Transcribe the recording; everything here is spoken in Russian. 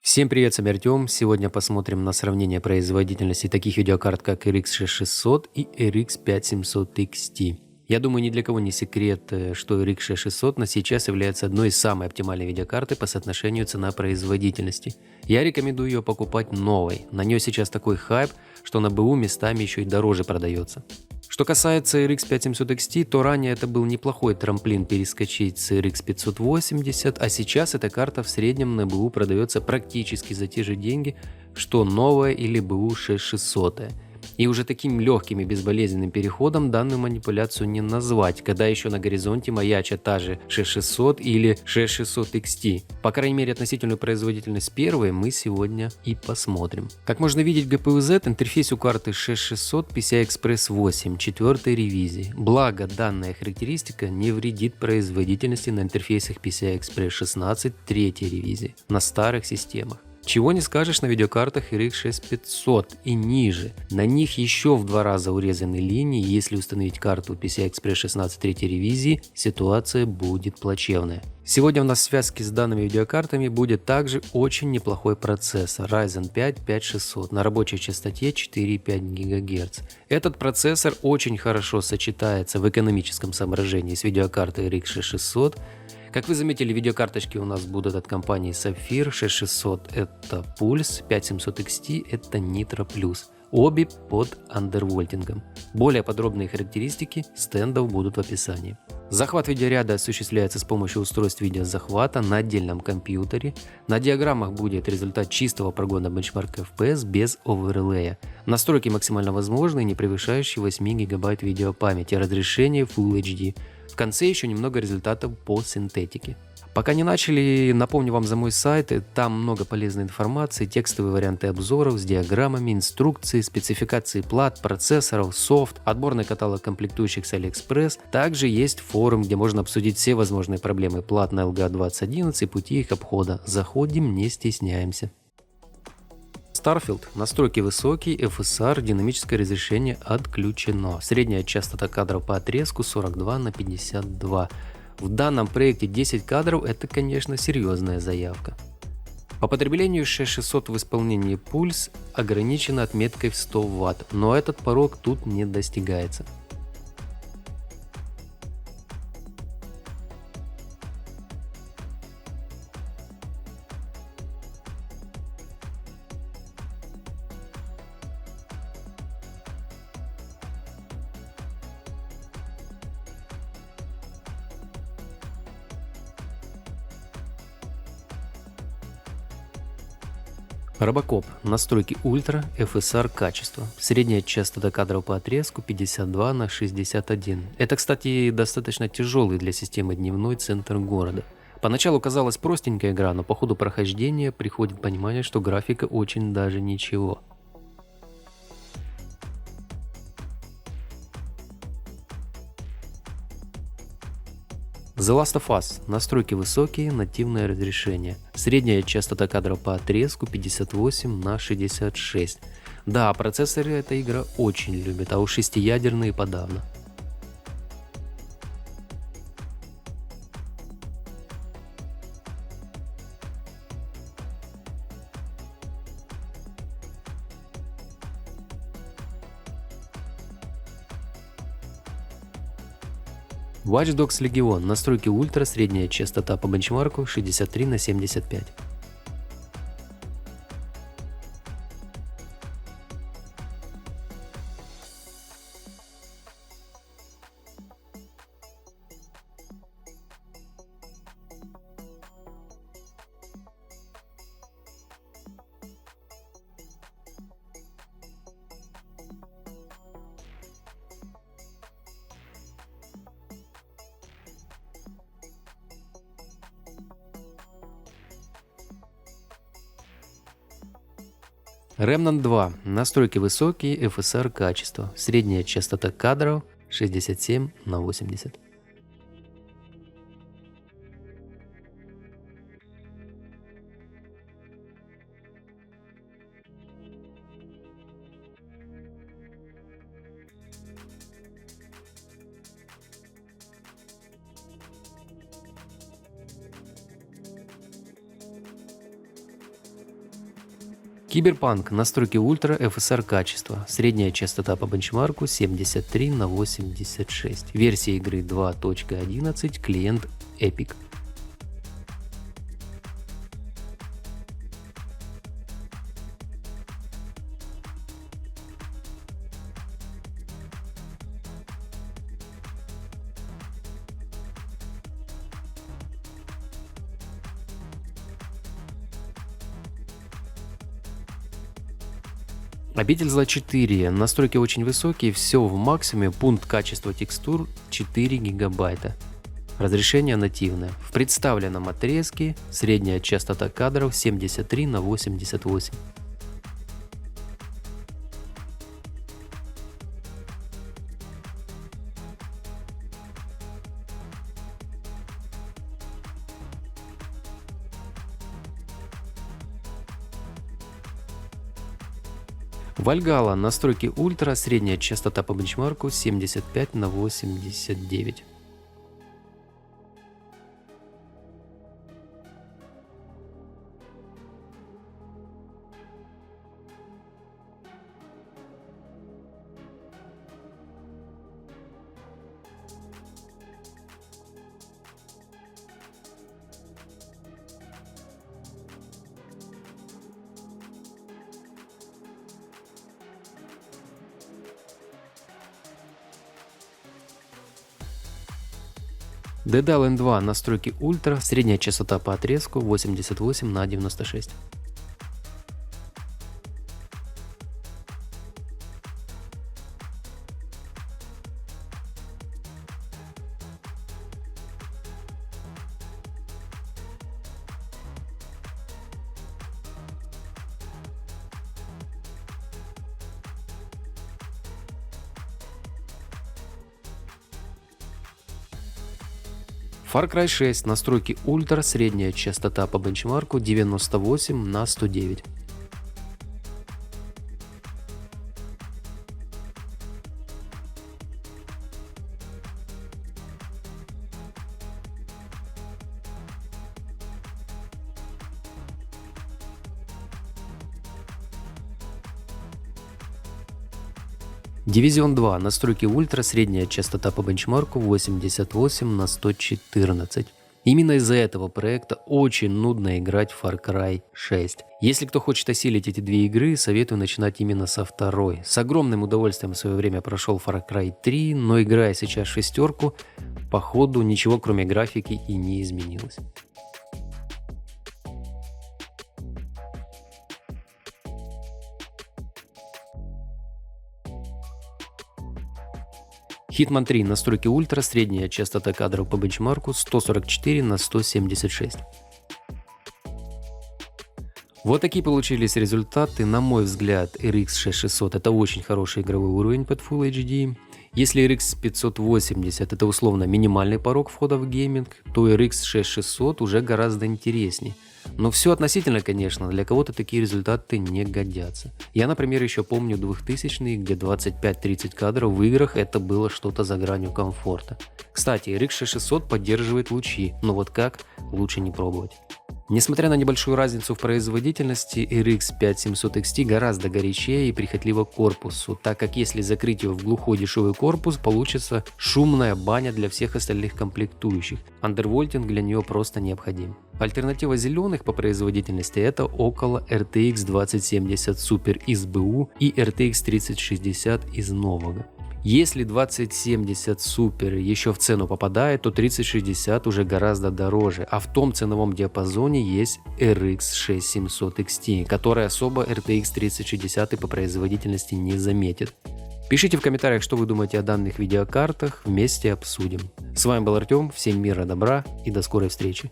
Всем привет, с вами Артем. Сегодня посмотрим на сравнение производительности таких видеокарт, как RX 6600 и RX 5700 XT. Я думаю, ни для кого не секрет, что RX 6600 на сейчас является одной из самых оптимальных видеокарты по соотношению цена-производительности. Я рекомендую ее покупать новой. На нее сейчас такой хайп, что на БУ местами еще и дороже продается. Что касается RX 5700 XT, то ранее это был неплохой трамплин перескочить с RX 580, а сейчас эта карта в среднем на БУ продается практически за те же деньги, что новая или БУ 6600. И уже таким легким и безболезненным переходом данную манипуляцию не назвать, когда еще на горизонте маячат та же 6600 или 6600 XT. По крайней мере, относительную производительность первой мы сегодня и посмотрим. Как можно видеть в GPU-Z, интерфейс у карты 6600 PCI-Express 8 4 ревизии. Благо, данная характеристика не вредит производительности на интерфейсах PCI-Express 16 3 ревизии на старых системах. Чего не скажешь на видеокартах RX 6500 и ниже. На них еще в 2 раза урезаны линии, если установить карту PCI-Express 16 3 ревизии, ситуация будет плачевная. Сегодня у нас в связке с данными видеокартами будет также очень неплохой процессор Ryzen 5 5600 на рабочей частоте 4,5 ГГц. Этот процессор очень хорошо сочетается в экономическом соображении с видеокартой RX 6600. Как вы заметили, видеокарточки у нас будут от компании Sapphire. 6600 это Pulse, 5700 XT это Nitro Plus. Обе под андервольтингом. Более подробные характеристики стендов будут в описании. Захват видеоряда осуществляется с помощью устройств видеозахвата на отдельном компьютере. На диаграммах будет результат чистого прогона бенчмарка FPS без оверлея. Настройки максимально возможны, не превышающие 8 ГБ видеопамяти, разрешение Full HD. В конце еще немного результатов по синтетике. Пока не начали, напомню вам за мой сайт, там много полезной информации, текстовые варианты обзоров с диаграммами, инструкции, спецификации плат, процессоров, софт, отборный каталог комплектующих с AliExpress. Также есть форум, где можно обсудить все возможные проблемы плат на LGA 2011 и пути их обхода. Заходим, не стесняемся. Starfield. Настройки высокие, FSR, динамическое разрешение отключено. Средняя частота кадров по отрезку 42/52. В данном проекте 10 кадров это, конечно, серьезная заявка. По потреблению 6600 в исполнении Pulse ограничено отметкой в 100 Вт, но этот порог тут не достигается. Робокоп. Настройки ультра, FSR качество. Средняя частота кадров по отрезку 52/61. Это, кстати, достаточно тяжелый для системы дневной центр города. Поначалу казалась простенькая игра, но по ходу прохождения приходит понимание, что графика очень даже ничего. The Last of Us. Настройки высокие, нативное разрешение. Средняя частота кадров по отрезку 58/66. Да, процессоры эта игра очень любят, а уж шестиядерные подавно. Watch Dogs Legion. Настройки ультра, средняя частота по бенчмарку 63/75. Remnant 2. Настройки высокие, FSR качество. Средняя частота кадров 67/80. Киберпанк. Настройки ультра, FSR качество. Средняя частота по бенчмарку 73/86. Версия игры 2.11. Клиент Epic. Обитель зла 4. Настройки очень высокие, все в максимуме. Пункт качества текстур 4 гигабайта. Разрешение нативное. В представленном отрезке средняя частота кадров 73/88. Valhalla. Настройки ультра, средняя частота по бенчмарку 75/89. Dead Island 2. Настройки ультра, средняя частота по отрезку 88/96. Far Cry 6. Настройки ультра, средняя частота по бенчмарку 98/109. Division 2. Настройки ультра, средняя частота по бенчмарку 88/114. Именно из-за этого проекта очень нудно играть в Far Cry 6. Если кто хочет осилить эти две игры, советую начинать именно со второй. С огромным удовольствием в свое время прошел Far Cry 3, но играя сейчас в шестерку, по ходу ничего кроме графики и не изменилось. Hitman 3. Настройки ультра, средняя частота кадров по бенчмарку 144/176. Вот такие получились результаты. На мой взгляд, RX 6600 это очень хороший игровой уровень под Full HD. Если RX 580 это условно минимальный порог входа в гейминг, то RX 6600 уже гораздо интереснее. Но все относительно, конечно, для кого-то такие результаты не годятся. Я, например, еще помню 2000-е, где 25-30 кадров в играх это было что-то за гранью комфорта. Кстати, RX 6600 поддерживает лучи, но вот как, лучше не пробовать. Несмотря на небольшую разницу в производительности, RX 5700 XT гораздо горячее и прихотливо к корпусу, так как если закрыть его в глухой дешевый корпус, получится шумная баня для всех остальных комплектующих. Андервольтинг для нее просто необходим. Альтернатива зеленых по производительности это около RTX 2070 Super из БУ и RTX 3060 из нового. Если 2070 Super еще в цену попадает, то 3060 уже гораздо дороже, а в том ценовом диапазоне есть RX 6700 XT, который особо RTX 3060 по производительности не заметит. Пишите в комментариях, что вы думаете о данных видеокартах, вместе обсудим. С вами был Артем, всем мира, добра и до скорой встречи.